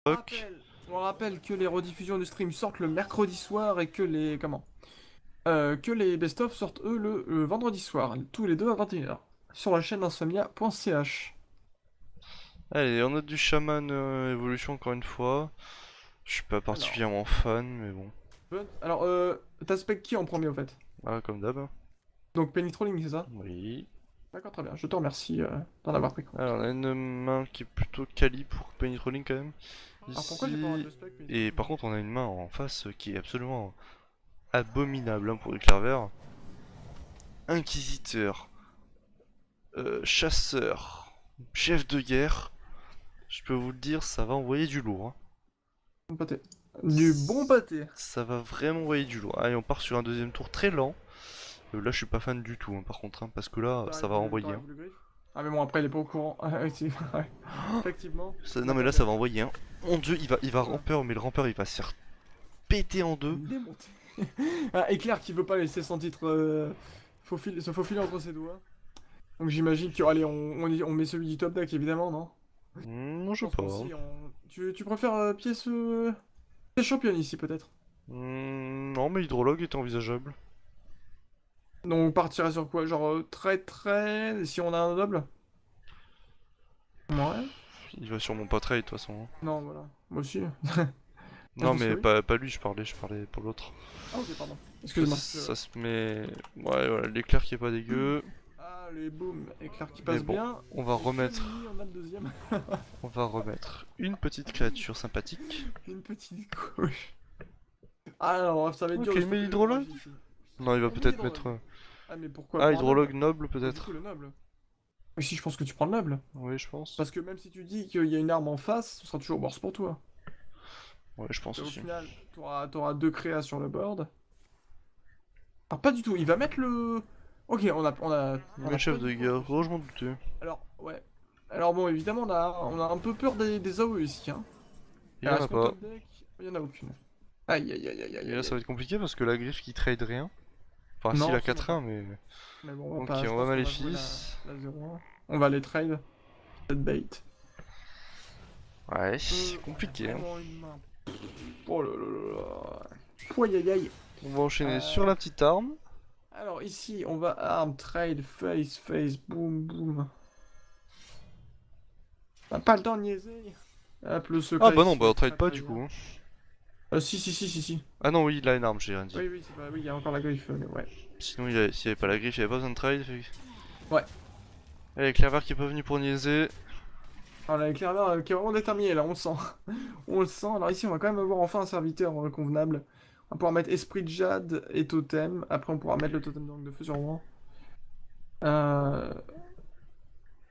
On rappelle que les rediffusions du stream sortent le mercredi soir et que les... Comment? Que les best-of sortent eux le vendredi soir, tous les deux à 21h, sur la chaîne insomnia.ch. Allez, on a du Shaman Evolution encore une fois. Je suis pas Alors, particulièrement fan, mais bon. Alors, t'as spec qui en premier, au fait? Ah, comme d'hab, hein. Donc Penny Trolling, c'est ça? Oui. D'accord, très bien. Je te remercie d'en avoir pris compte. Alors, on a une main qui est plutôt quali pour Penny Trolling quand même. Alors pourquoi j'ai pas Ici. de spec Penny Et Trolling? par contre, on a une main en face qui est absolument abominable hein, pour le clairvert. Inquisiteur, chasseur, chef de guerre. Je peux vous le dire, ça va envoyer du lourd, hein. Bon pâté. Du bon pâté. Ça va vraiment envoyer du lourd. Allez, on part sur un deuxième tour très lent. Là, je suis pas fan du tout, hein, par contre, hein, parce que là, ça va envoyer, T'aurais hein. voulu griffe? Ah mais bon, après il est pas au courant. Ah, oui, ouais. Effectivement. Non, mais D'accord, là, bien. ça va envoyer, hein. Mon dieu, il va Oula. rampeur, mais le rampeur, il va se faire péter en deux. Démonté. Ah, Éclair qui veut pas laisser son titre se faufiler entre ses doigts. Donc j'imagine que, allez, on met celui du top deck évidemment, non? Non, Je je sais pense pas, hein. qu'aussi, tu préfères pièce championne ici peut-être? Non, mais hydrologue est envisageable. Donc on partirait sur quoi? Genre très, si on a un double? Ouais. Il va sûrement pas trade, de toute façon, hein. Non, voilà. Moi aussi. Moi je Non, pense que mais oui. pas lui, je parlais pour l'autre. Ah ok, pardon. Ça, Excuse-moi. ça se met. Ouais, voilà, l'éclair qui est pas dégueu. Ah, les boum, éclair qui Mais passe bon, bien. on va Et quelle remettre. ligne on a le deuxième? On va remettre une petite créature sympathique. Une petite couche. Ah alors, ça va être dur Ok, de mais stopper le hydrologue? barrage ici. Non, il va Ah, mais peut-être hydrologue. mettre. Ah mais pourquoi Ah, pas un hydrologue noble? noble, Bah du coup peut-être. le noble. Mais si je pense que tu prends le noble. Oui, je pense. Parce que même si tu dis qu'il y a une arme en face, ce sera toujours worse pour toi. Ouais, je pense Et au aussi. final, t'auras deux créas sur le board. Alors pas du tout, il va mettre le... Ok, on Mais a pas chef du de tout guerre, réfléchi. oh, je m'en doutais. Alors, ouais. Alors bon, évidemment, on a un peu peur des AOE ici, hein. Il y Alors en a est-ce qu'on pas. top deck? Il y en a aucune. Aïe aïe aïe aïe aïe Et là, aïe ça va aïe. être compliqué parce que la griffe qui trade rien. Enfin, si, Non, la absolument pas. 4-1, mais. Mais bon, on va Ok, pas, je on va pense qu'on va jouer Maléfice. la 0-1. On va les trade. Cette bait. Ouais, c'est On a compliqué, hein. vraiment une main. Oh là là là là. Aïe aïe aïe. On va enchaîner sur Euh, la petite arme. alors ici, on va arm, trade, face, boom, boom. On n'a pas le temps de niaiser. Hop, le Ah secret bah non, ici bah est on trade très pas très du coup, bien. hein. Si. Ah non, oui, il a une arme, j'ai rien dit. Oui, c'est pas... oui, il y a encore la griffe, mais ouais. Sinon, s'il y avait pas la griffe, il y avait pas besoin de trade. Ouais. Allez, Clairvert qui est pas venu pour niaiser. Alors la Clairvert qui est vraiment déterminé là, on le sent. On le sent. Alors ici, on va quand même avoir enfin un serviteur convenable. On va pouvoir mettre Esprit de Jade et Totem. Après, on pourra mettre le Totem d'angle de feu sûrement. Euh...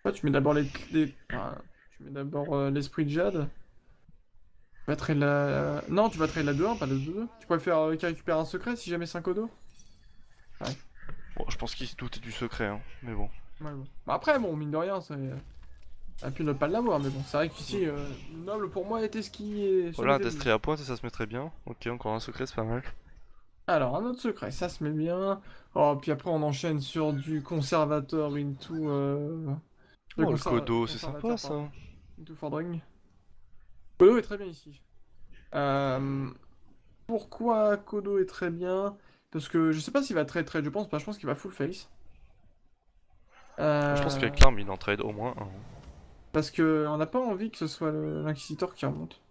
ouais, tu mets d'abord enfin, tu mets d'abord l'Esprit de Jade. Tu vas trade la... Non, tu vas trade la 2-1, pas la 2-2. Tu préfères qu'il récupère un secret si jamais c'est un Kodo? Ouais. Bon, je pense qu'il se doutait du secret, hein. Mais bon. Ouais, bon. Bah après, bon, mine de rien, ça a pu ne pas l'avoir, mais bon, c'est vrai qu'ici, le noble pour moi était ce qui est sur Voilà, un lequel je destré misais. à pointe et ça se mettrait bien. Ok, encore un secret, c'est pas mal. Alors, un autre secret, ça se met bien. Oh, puis après, on enchaîne sur du conservateur into... Oh, le Kodo, c'est sympa conservateur, pardon. ça. Into Fordring. Kodo est très bien ici. Euh, pourquoi Kodo est très bien? Parce que je sais pas s'il va trade, je pense pas, je pense qu'il va full face. Je pense Euh, qu'avec l'arme, il en trade au moins un. parce que on n'a pas envie que ce soit l'inquisiteur qui remonte.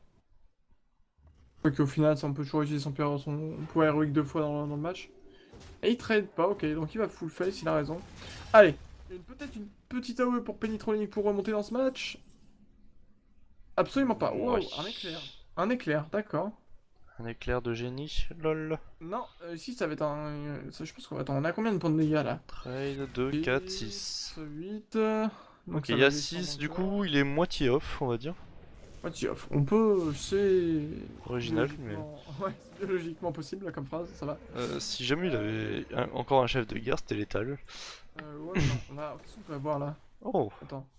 Quoique au final, ça, on peut toujours utiliser son pouvoir héroïque deux fois dans le match. Et il trade pas, ok, donc il va full face, il a raison. Allez, peut-être une petite AOE pour Penny Trolling pour remonter dans ce match? Absolument pas. Ouais. Wow, un éclair. Un éclair, d'accord. Un éclair de génie, lol. Non, ici ça va être un... je pense qu'on va... Attends, on a combien de points de dégâts là? Trade 2, 4, 6. 8... donc Ok, ça il y va a descendre 6, du encore. coup, il est moitié off, on va dire. Ouais, on peut... c'est... Original, mais. biologiquement... ouais, c'est biologiquement possible là, comme phrase, ça va. Si jamais il avait encore un chef de guerre, c'était létal. Ouais, mais non, qu'est-ce qu'on peut avoir là? Oh, Attends.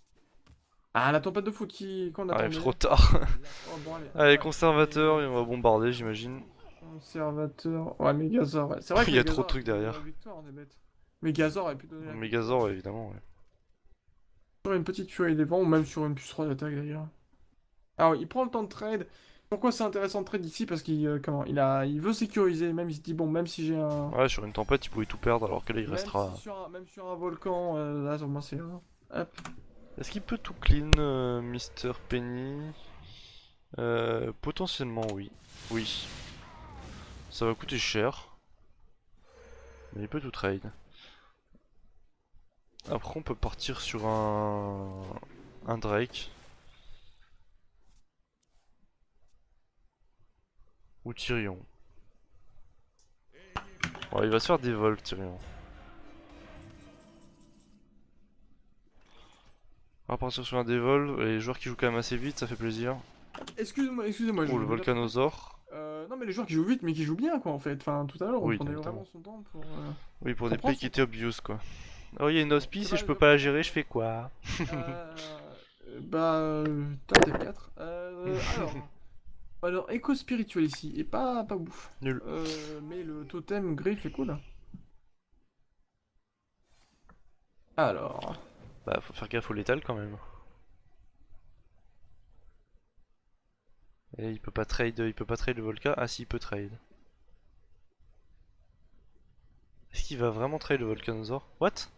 Ah, la tempête de foot qu'on arrive attendait. trop tard. Oh, bon, allez, Allez, ouais. conservateur, et on va bombarder, j'imagine. Conservateur. Ouais, Mégazord, ouais. C'est vrai que Il y a trop Mégazord de a trucs pu donner la derrière. victoire, on est bête. Mégazord a pu donner la victoire. Megazord, évidemment, ouais. Sur une petite furie des vents, ou même sur une puce 3 d'attaque d'ailleurs. Alors, il prend le temps de trade. Pourquoi c'est intéressant de trade ici? Parce il veut sécuriser. Même il se dit bon, même si j'ai un, Ouais, sur une tempête, il pouvait tout perdre alors que là, il même si restera. même sur un volcan, là, au moins c'est, hop. Est-ce qu'il peut tout clean, Mister Penny? Potentiellement, oui. Oui. Ça va coûter cher, mais il peut tout trade. Après, on peut partir sur un Drake. Ou Tyrion. Bon, il va se faire des vols, Tyrion. On va partir sur un des vols. Les joueurs qui jouent quand même assez vite, ça fait plaisir. Excusez-moi, Oh, le je vais pas. Volcanosaur. Non, mais les joueurs qui jouent vite, mais qui jouent bien, quoi, en fait. Enfin, tout à l'heure, on Oui, prenait notamment. vraiment son temps Oui, pour des pour prendre plays qui son étaient temps. obvious, quoi. Oh, il y a une Bon, c'est hospice et pas je les peux pas la obstacles. gérer, je fais quoi? Top F4. Alors, écho spirituel ici, et pas ouf. Nul. Mais le totem griffe est cool. Alors, Bah, faut faire gaffe au létal quand même. Et il peut pas trade le Volca. Ah si, il peut trade. Est-ce qu'il va vraiment trade le Volcanosaur? What?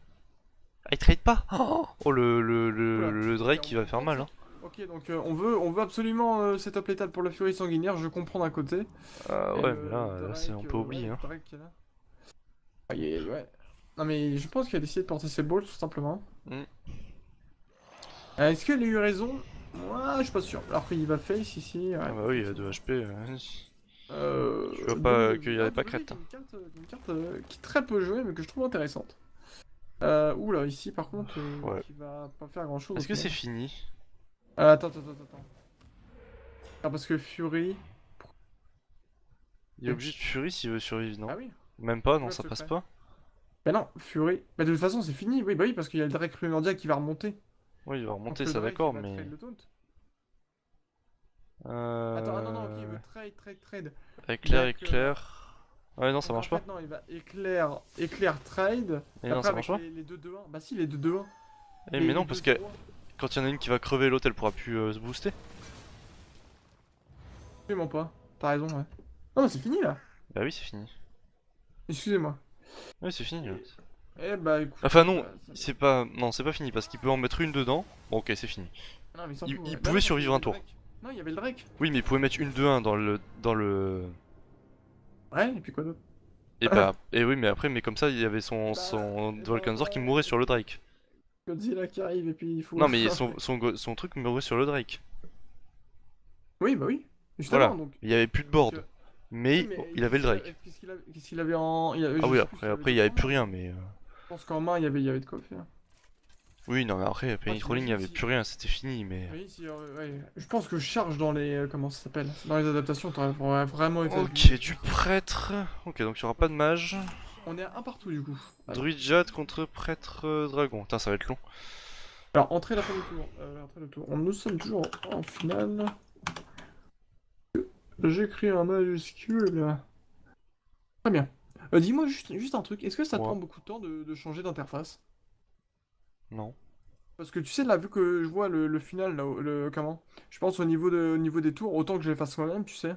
Ah, il trade pas? Oh, oula, le ok, Drake qui va faire mal, hein. Ok, donc on veut absolument setup létal pour la furie sanguinaire, je comprends d'un côté. Ah Et ouais, mais là c'est un Drake, peu ouais, oublié, le hein. Drake qui est là. Ouais. Non, mais je pense qu'il a décidé de porter ses balls, tout simplement. Hmm. Est-ce qu'il a eu raison? Moi, je suis pas sûr. Alors qu'il va face ici, Ah ouais, bah oui, il a 2 effectivement. HP. Je vois pas qu'il y avait pas crête, Qui est hein. une carte qui est très peu jouée, mais que je trouve intéressante. Oula, ici par contre, Ouais. qui va pas faire grand chose au Est-ce que final. c'est fini? Attends. Ah, parce que Fury. Il est obligé de Fury s'il veut survivre, Ah non? oui, Même pas, non, pourquoi le ça passe secret? pas? Bah non, Fury. Bah de toute façon, c'est fini. Oui, bah oui, parce qu'il y a le Drake primordial qui va remonter. Oui, il va remonter, Donc le ça Drake, il d'accord, va mais... trade le taunt. Attends, non, ok, il Euh... veut trade. Il va Éclair, éclore. éclair... Ouais, non, ça Donc en marche pas. fait, non, il va éclair trade. Et Et non, après, ça marche avec pas. les 2-2-1. Bah si, les 2-2-1. Mais Les non, parce que 2-0-1. quand il y en a une qui va crever, l'autre elle pourra plus se booster. Absolument pas. T'as raison, ouais. Non, mais c'est fini là. Bah oui, c'est fini. Excusez-moi. Oui, c'est fini, là. Bah écoutez, Enfin non, ça me- c'est pas... Non, c'est pas fini, parce qu'il peut en mettre une dedans. Bon, ok, c'est fini. Non, mais il s'en fout, Il ouais. Bah pouvait non, parce qu'il y survivre un avait le tour. Drake. Non, il y avait le Drake. Oui, mais il pouvait mettre une de 1 dans le... Ouais, et puis quoi d'autre? Et bah... Et oui, mais après, mais comme ça, il y avait son Et bah Volcanzor qui voilà, mourait sur le Drake. Godzilla qui arrive et puis il faut. Non, mais son truc mourait sur le Drake. Oui, bah oui. Justement, Voilà, donc. il y avait plus de donc, board. oui, Mais mais il avait le Drake. qu'est-ce qu'il avait en. Ah Je oui, sais plus s'il avait après il y d'autres avait en plus main. rien, mais... Je pense qu'en main, il y avait de quoi faire. Oui, non, mais après, Ah, Penny Trolling, il y t'imagines avait si. plus rien, c'était fini, mais... Oui, si, ouais. Je pense que je charge dans les. Comment ça s'appelle? Dans les adaptations, t'aurais vraiment été Ok, abusé. du prêtre. Ok, donc il y aura pas de mage. On est à un partout du coup. Druid Jade contre prêtre dragon. Putain, ça va être long. Alors, entrée la fin du tour. Entrée de tour. Nous sommes toujours en finale. J'écris un majuscule. Très bien. Dis-moi juste un truc. Est-ce que ça te Ouais. prend beaucoup de temps de changer d'interface? Non. Parce que tu sais, là, vu que je vois le final, là, comment? Je pense au niveau des tours, autant que je les fasse moi-même, tu sais.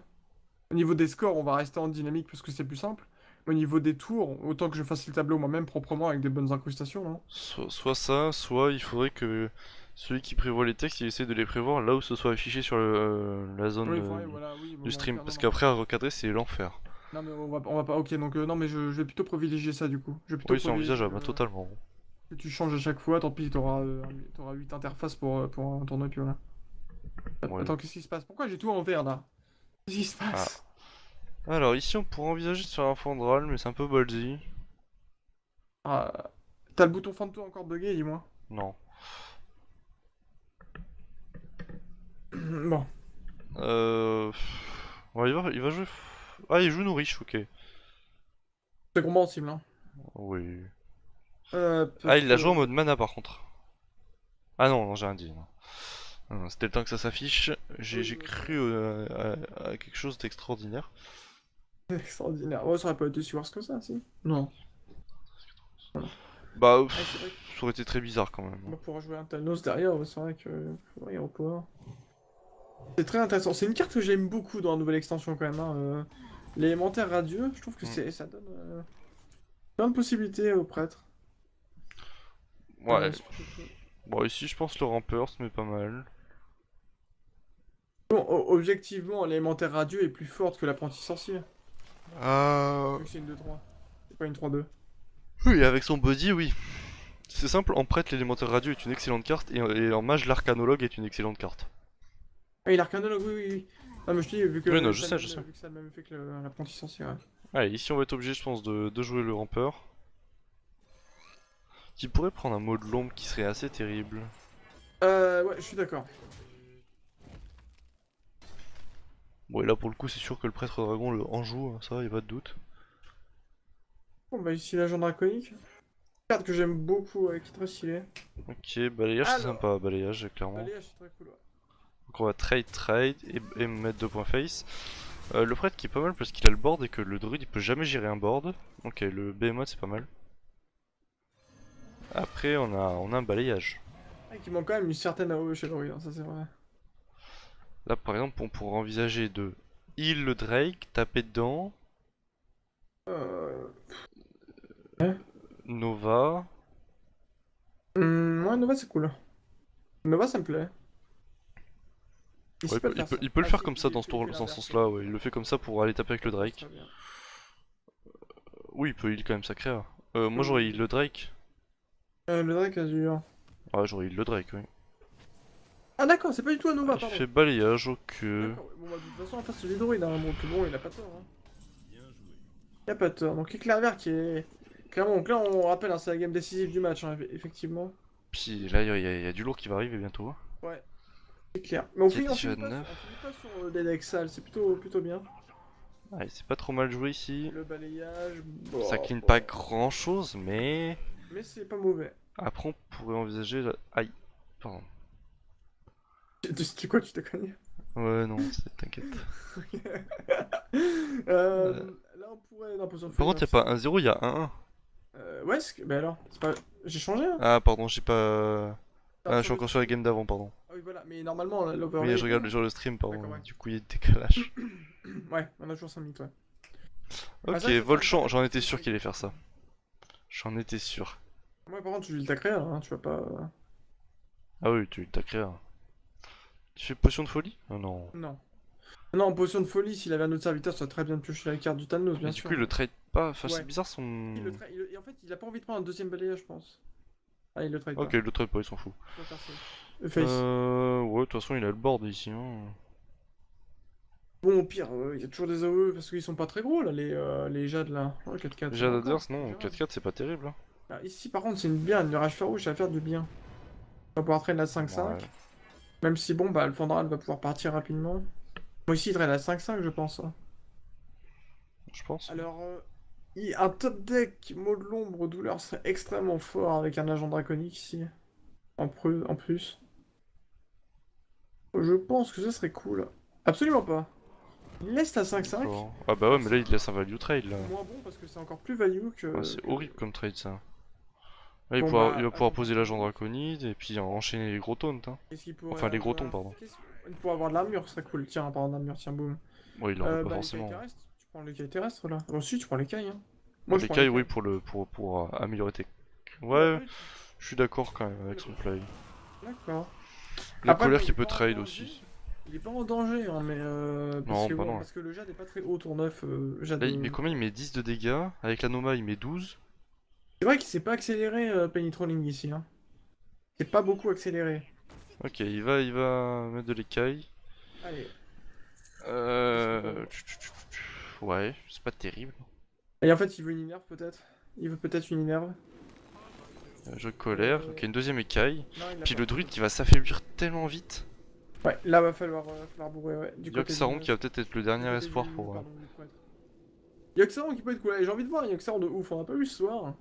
Au niveau des scores, on va rester en dynamique parce que c'est plus simple. Mais au niveau des tours, autant que je fasse le tableau moi-même proprement avec des bonnes incrustations, non? Soit ça, soit il faudrait que celui qui prévoit les textes, il essaie de les prévoir là où ce soit affiché sur la zone Oui, voilà, oui, du bon, on va stream. faire, non, Parce non. qu'après, à recadrer, c'est l'enfer. Non, mais on va pas, ok, donc non, mais je vais plutôt privilégier ça, du coup. Je vais plutôt Oui, c'est privilégier envisageable, hein, totalement. que tu changes à chaque fois, tant pis, t'auras 8 interfaces pour un tournoi, puis voilà. Ouais. Attends, qu'est-ce qui se passe? Pourquoi j'ai tout en vert, là? Qu'est-ce qui se Ah. passe? Alors, ici, on pourrait envisager de faire un Fandral, mais c'est un peu ballsy. Ah, t'as le bouton fin de tour encore bugué, dis-moi. Non. Bon. Euh... Ouais, il va jouer... Ah, il joue Nourish, ok. C'est compréhensible, hein. Oui. Ah, Parce il l'a joué en que... mode mana, par contre. Ah non, non, j'ai rien dit. Non. Non, c'était le temps que ça s'affiche. J'ai Oui, cru à quelque chose d'extraordinaire. c'est extraordinaire. Ouais, ça aurait pas été si worse que ça, si. Non. Voilà. Bah, Ah, c'est vrai ça aurait été très bizarre quand même. qu'on va pouvoir jouer un Thanos derrière, ouais, c'est vrai que... Ouais, on va pouvoir... C'est très intéressant. C'est une carte que j'aime beaucoup dans la nouvelle extension quand même, hein. L'élémentaire radieux, je trouve que Mm. ça donne plein de possibilités aux prêtres. Ouais. C'est plutôt cool. Bon, ici, je pense le rampeur, ça met pas mal. Bon, objectivement, l'élémentaire radieux est plus forte que l'apprenti sorcier. Ah. Vu que c'est une 2-3. C'est pas une 3-2. Oui, avec son body, oui. C'est simple, en prêtre, l'élémentaire radio est une excellente carte, et en mage, l'arcanologue est une excellente carte. Ah, il a arcanologue, oui, oui, oui. Non, mais je te dis, Oui, non, je sais, je sais. vu que ça a le même effet que l'apprenti sorcier, ouais. Allez, ici, on va être obligé, je pense, de jouer le rampeur. Qui pourrait prendre un mot de l'ombre qui serait assez terrible. Ouais, je suis d'accord. Bon, et là, pour le coup, c'est sûr que le prêtre dragon le en joue, hein, ça, y a pas de doute. Bon, bah ici, l'agent draconique. Carte que j'aime beaucoup, ouais, qui est très stylée. Ok, balayage, c'est Alors, sympa, balayage, clairement. balayage, c'est très cool, ouais. Donc on va trade et mettre 2 points face. Le prêtre qui est pas mal parce qu'il a le board et que le druide il peut jamais gérer un board. Ok, le behemoth c'est pas mal. Après on a un balayage. Ah, qui manque quand même une certaine AOE chez Lori, hein, ça c'est vrai. Là par exemple on pourrait envisager de heal le Drake, taper dedans, Euh... Nova. Ouais, Nova c'est cool. Nova ça me plaît. Ouais, Ici, pas le faire ça. il peut le Ah, faire si, comme ça dans il fait ce l'inverse, sens-là, ouais. Il le fait comme ça pour aller taper avec le ça passe Drake. très bien. Oui, il peut heal quand même sacré. Moi j'aurais Oui. heal le Drake. Le Drake Azur. Ouais, j'aurais heal le Drake, oui. Ah d'accord, c'est pas du tout un Nova, Il pardon. fait balayage, ok. D'accord, ouais. Bon bah de toute façon en face c'est des druides, hein. Donc bon, il a pas tort. Hein. Il a pas tort. Donc éclair vert qui est... Clairement, donc là on rappelle, hein, c'est la game décisive du match, hein, effectivement. Puis là y a du lourd qui va arriver bientôt. Ouais, c'est clair. Mais on Il y a finit, déjà on 9. finit pas sur des decks sales, c'est plutôt bien. Allez, c'est pas trop mal joué ici. Le balayage, Ça bon, clean pas bon. grand chose, mais Mais c'est pas mauvais. après on pourrait envisager la... Aïe, pardon. Tu quoi, tu t'es connu? Ouais, non, t'inquiète. Là on pourrait... Non, position de Par folie, contre, non, y a pas un 0, y a un 1. Ouais, bah alors, c'est pas... J'ai changé, hein? Ah, pardon, j'ai pas. T'as Ah, je suis sur le encore sur la stream. game d'avant, pardon. Ah oui, voilà, mais normalement, Oui, l'overlay... je regarde sur le stream, D'accord, pardon. ouais. Du coup, il y a des décalages. Ouais, on a toujours 5 minutes, ouais. Ah, Ok, ça, c'est faire une Volchamp, carte j'en avec étais une sûr feuille. qu'il allait faire ça. J'en étais sûr. Moi, par contre, tu le créé, hein, tu vas pas... Ah oui, tu t'as créé un. Tu fais potion de folie? Ah non. Non. Non, en position de folie, s'il avait un autre serviteur, ça serait très bien de piocher la carte du Thanos, Mais bien du sûr. coup, il le trade pas. Enfin, c'est Ouais. bizarre Il le son. et en fait, il a pas envie de prendre un deuxième balayage, je pense. Ah, il le trade Ok, pas. il le trade pas, il s'en fout. Il va faire ça. Face. Ouais, de toute façon, il a le board ici. Hein. Bon, au pire, il y a toujours des AOE parce qu'ils sont pas très gros là, les jades là. Ouais, 4-4, ça Déjà va encore. d'Adverse, non, Gérard. 4-4 c'est pas terrible. Hein. Ah, ici, par contre, c'est une bien, une rage farouche, ça va faire du bien. On va pouvoir traîner la Ouais, 5-5. Même si, bon, bah, le Fandral va pouvoir partir rapidement. Moi, ici, il traîne la 5-5, je pense, hein. je pense. Alors, un top deck mot de l'ombre douleur serait extrêmement fort avec un agent draconique ici. En plus. Je pense que ce serait cool. Absolument pas. Il laisse la 5-5. D'accord. Ah bah ouais, mais là il laisse un value trade là. Moins bon parce que c'est encore plus value Ouais, c'est horrible comme trade ça. Là, Bon il bah, va pouvoir poser l'agent draconide et puis enchaîner les gros taunts. Hein. qu'est-ce qu'il pourrait Enfin, les gros avoir? tons, pardon. Pour avoir de l'armure, ce serait cool. Tiens, en parlant d'armure, tiens, boum. Ouais, il en veut pas Bah, les cailles forcément. terrestres. Tu prends les cailles terrestres là. Bon, si, tu prends les cailles. Hein. Bon, Moi, je les prends cailles, les oui, cailles. pour améliorer tes. Ouais, Ouais, oui, je suis d'accord quand même avec son play. d'accord. Le Après, bon, colère il qui est peut pas en trade danger. aussi. Il est pas en danger, hein, mais parce Non, que, bah bon, non. parce que le Jade est pas très haut, tour 9. Jade. Là, il met combien? Il met 10 de dégâts. Avec la Noma, il met 12. C'est vrai qu'il s'est pas accéléré Penny Trolling ici. Hein. C'est pas beaucoup accéléré. Ok, il va mettre de l'écaille. Allez. Euh... Ouais, c'est pas terrible. Et en fait, il veut une Inerve peut-être. Il veut peut-être une Inerve. Jeu de colère, ok, une deuxième écaille. Non, il l'a Puis pas. le druide qui va s'affaiblir tellement vite. Ouais, là va falloir bourrer, ouais. Du côté Yogg-Saron du... qui va peut-être être le du dernier côté espoir du- pour. pardon, du prêtre. Yogg-Saron qui peut être cool. Allez, j'ai envie de voir un Yogg-Saron de ouf, on a pas vu ce soir.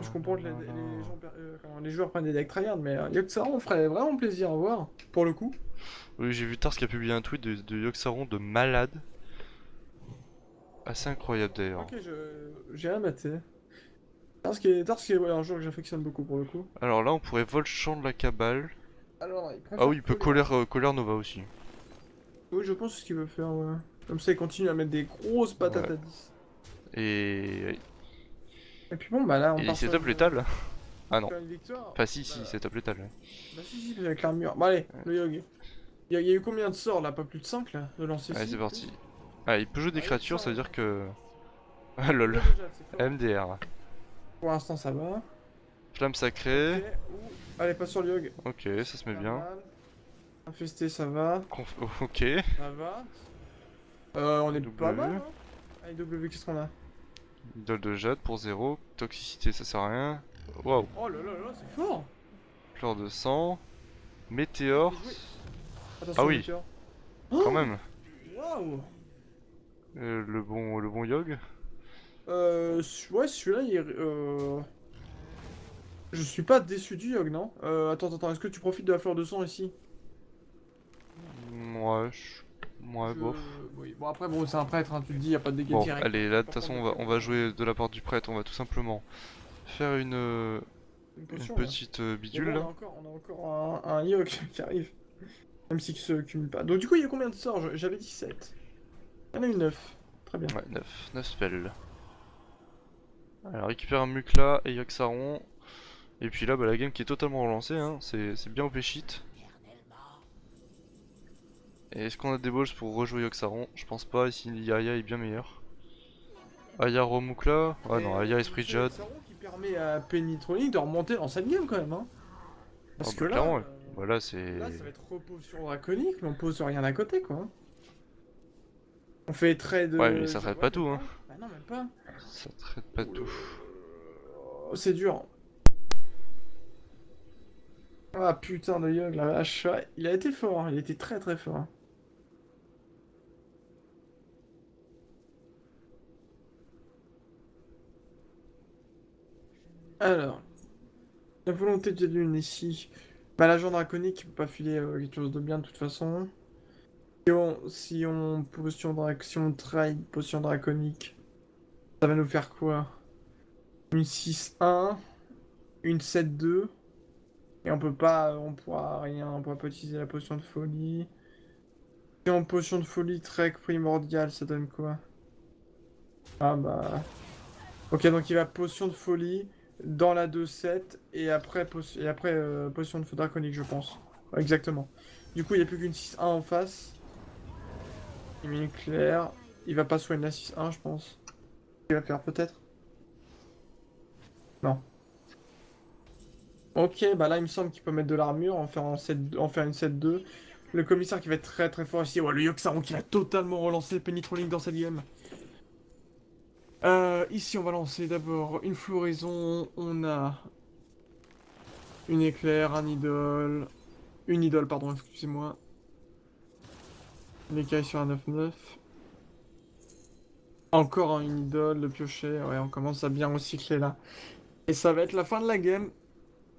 Je Oh comprends que là là là. les joueurs prennent des decks tryhard, mais Yogg-Saron ferait vraiment plaisir à voir, pour le coup. Oui, j'ai vu Tars qui a publié un tweet de Yogg-Saron de malade. Assez incroyable d'ailleurs. Ok, j'ai rien maté. Tars qui est ouais, un joueur que j'affectionne beaucoup pour le coup. Alors là, on pourrait Volchamp de la Cabale. Alors, il Ah préfère oui, il peut colère Nova aussi. Oui, je pense que ce qu'il veut faire, ouais. Comme ça, il continue à mettre des grosses patates Ouais. à 10. Et, Et puis bon, bah là, on et il part sur setup létal. Ah non. sur une victoire. Enfin si, si, Bah, setup létal. Ouais. bah si, avec l'armure. Bon, allez, le Yogg. Il y a eu combien de sorts là? Pas plus de 5 là? De lancer Allez, c'est 6 parti. Ah, il peut jouer des Ah, Yogg créatures, ça veut 100. dire que... Ah lol. Idole de Jade, c'est fort. MDR. Pour l'instant, ça va. Flamme Ok, sacrée. allez, pas sur le Yogg. Ok, ça se met bien. Infernal. Infesté, ça va. Ok. Ça va. On est pas mal, W. hein. Allez, W, qu'est-ce qu'on a? Idole de jade pour 0. Toxicité, ça sert à rien. Waouh. Oh là là là, c'est fort! Fleur de sang. Bien Météore. joué. Ah Attention, oui, météore. quand Oh, même. waouh! Le bon Yogg. Ouais, celui-là, je suis pas déçu du Yogg, non? Attends, est-ce que tu profites de la fleur de sang ici? Ouais, ouais, bof. Oui, bon après, bon, c'est un prêtre, hein, tu te dis, y a pas de dégâts Bon, directs. allez, là, de Pas toute façon, prendre de on va dégâts. jouer de la part du prêtre. On va tout simplement faire Une une potion, là. petite Mais bidule, bon, là. on a encore un Yogg qui arrive. Même s'il se cumule pas. Donc du coup, il y a combien de sorts? J'avais 17. Il y en a eu 9. Très bien. Ouais, 9 spells. Alors, récupère un Mukla et Yogg-Saron. Et puis là, bah, la game qui est totalement relancée, hein. C'est bien OP shit. Et est-ce qu'on a des balls pour rejouer Yogg-Saron? Je pense pas, ici Aya est bien meilleur. Aya Romukla? Ah non, Aya Esprit C'est Jade. Saron qui permet à Pennytronic de remonter dans cette game quand même, hein. Ah Parce bah que clairement, là, ouais. Bah là c'est... là, ça va être repos sur draconique, mais on pose rien à côté, quoi. On fait trade. Ouais, mais ça traite Ouais, pas même tout, hein. pas. Bah non, même pas. Ça traite pas Ouh là tout. là. C'est dur. Ah putain de Yogg, la vache. Ouais, il a été fort, hein. Il a été très très fort. Alors, la volonté de lune ici. Bah, l'agent draconique, il peut pas filer quelque chose de bien de toute façon. Si on potion trade, potion draconique, ça va nous faire quoi? Une 6-1, une 7-2, et on pourra pas utiliser la potion de folie. Et en potion de folie, trek primordial, ça donne quoi? Ah bah... Ok, donc il va potion de folie dans la 2-7, et après potion de feu draconique, je pense. Ouais, exactement. Du coup, il n'y a plus qu'une 6-1 en face. Il met une claire. Il va pas soigner la 6-1, je pense. Il va faire peut-être? Non. Ok, bah là il me semble qu'il peut mettre de l'armure, en faire une 7-2. Le commissaire qui va être très très fort ici. Ouais, le Yogg-Saron qui va totalement relancer le Penny dans cette game. Ici on va lancer d'abord une floraison. On a une éclair, un idole. Une idole, pardon, excusez-moi. Une écaille sur un 9-9. Encore une idole, le piocher. Ouais, on commence à bien recycler là. Et ça va être la fin de la game.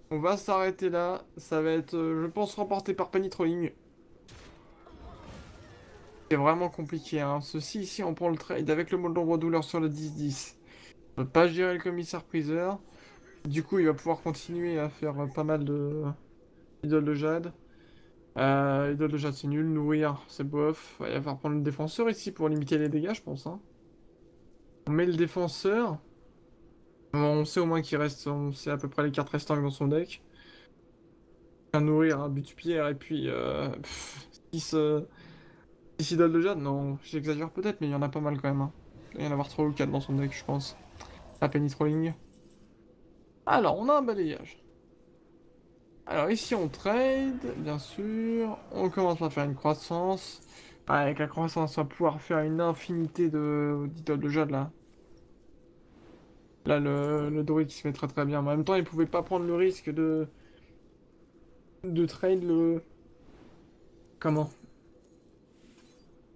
On va s'arrêter là. Ça va être, je pense, remporté par Penny Trolling. C'est vraiment compliqué, hein. Ceci ici, on prend le trade avec le mode d'ombre douleur sur le 10-10. On peut pas gérer le commissaire priseur. Du coup, il va pouvoir continuer à faire pas mal de idole de jade. Idole de jade, c'est nul. Nourrir, c'est bof. Ouais, il va falloir prendre le défenseur ici pour limiter les dégâts, je pense, hein. On met le défenseur. On sait au moins qu'il reste, on sait à peu près les cartes restantes dans son deck. Un nourrir, un but pierre et puis 6 idoles de jade. Non, j'exagère peut-être, mais il y en a pas mal quand même, hein. Il doit y en avoir 3 ou 4 dans son deck, je pense. À Penny Trolling. Alors, on a un balayage. Alors ici on trade, bien sûr. On commence à faire une croissance. Avec la croissance, on va pouvoir faire une infinité d'idoles de jade là. Là, le druide qui se met très très bien. Mais en même temps, il pouvait pas prendre le risque de trade le... Comment?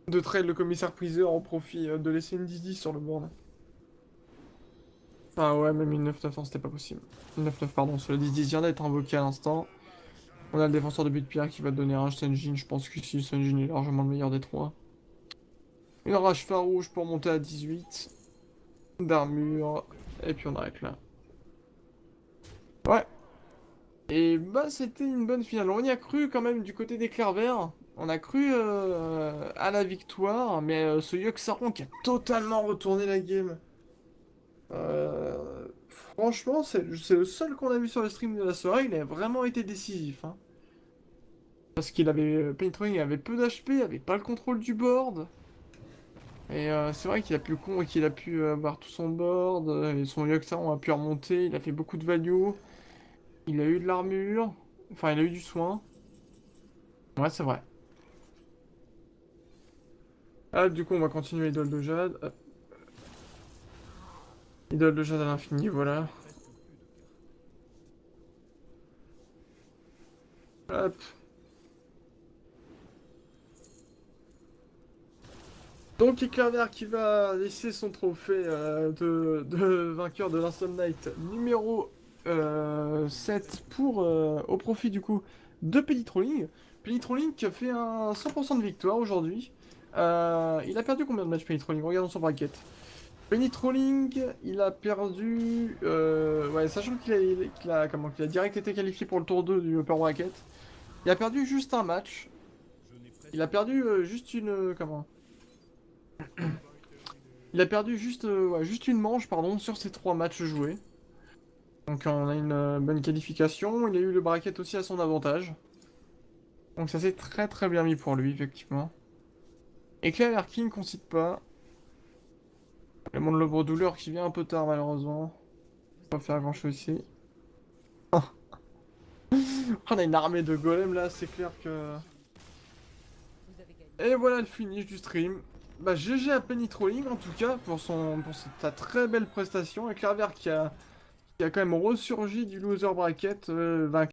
De trade le commissaire priseur au profit de laisser une 10-10 sur le board. Ah ouais, même une 9-9, non, c'était pas possible. Une 9-9, pardon, sur le 10-10 vient d'être invoqué à l'instant. On a le défenseur de but pierre qui va donner un Senjin. Je pense que si Senjin est largement le meilleur des trois. Une rage farouche pour monter à 18 d'armure. Et puis on arrête là. Ouais. Et bah c'était une bonne finale. On y a cru quand même du côté des Clairs Verts. On a cru à la victoire, mais ce Yogg-Saron qui a totalement retourné la game. Franchement, c'est le seul qu'on a vu sur le stream de la soirée. Il a vraiment été décisif, hein. Parce qu'il avait Paintroing avait peu d'HP, avait pas le contrôle du board. Et c'est vrai qu'il a pu avoir tout son board, et son Yogg-Saron a pu remonter, il a fait beaucoup de value, il a eu de l'armure, enfin il a eu du soin. Ouais, c'est vrai. Ah, du coup, on va continuer Idole de Jade. Hop. Idole de Jade à l'infini, voilà. Hop. Donc Éclair qui va laisser son trophée de vainqueur de l'Instant Night numéro 7 au profit du coup de Penny Trolling. Penny Trolling qui a fait un 100% de victoire aujourd'hui. Il a perdu combien de matchs Penny Trolling? Regardons son bracket. Penny Trolling, il a perdu... ouais, sachant qu'il a direct été qualifié pour le tour 2 du Upper Bracket. Il a perdu juste un match. Il a perdu juste une... comment? Il a perdu juste, ouais, juste une manche pardon, sur ses 3 matchs joués. Donc on a une bonne qualification. Il a eu le bracket aussi à son avantage. Donc ça s'est très très bien mis pour lui, effectivement. Et Claire Erkin qu'on cite pas. Le monde l'ombre douleur qui vient un peu tard malheureusement. Pas faire grand chose ici. On a une armée de golems là, c'est clair que... Et voilà le finish du stream. Bah GG à Penny Trolling en tout cas pour sa très belle prestation. Et Clairvert qui a quand même ressurgi du loser bracket, vainqueur.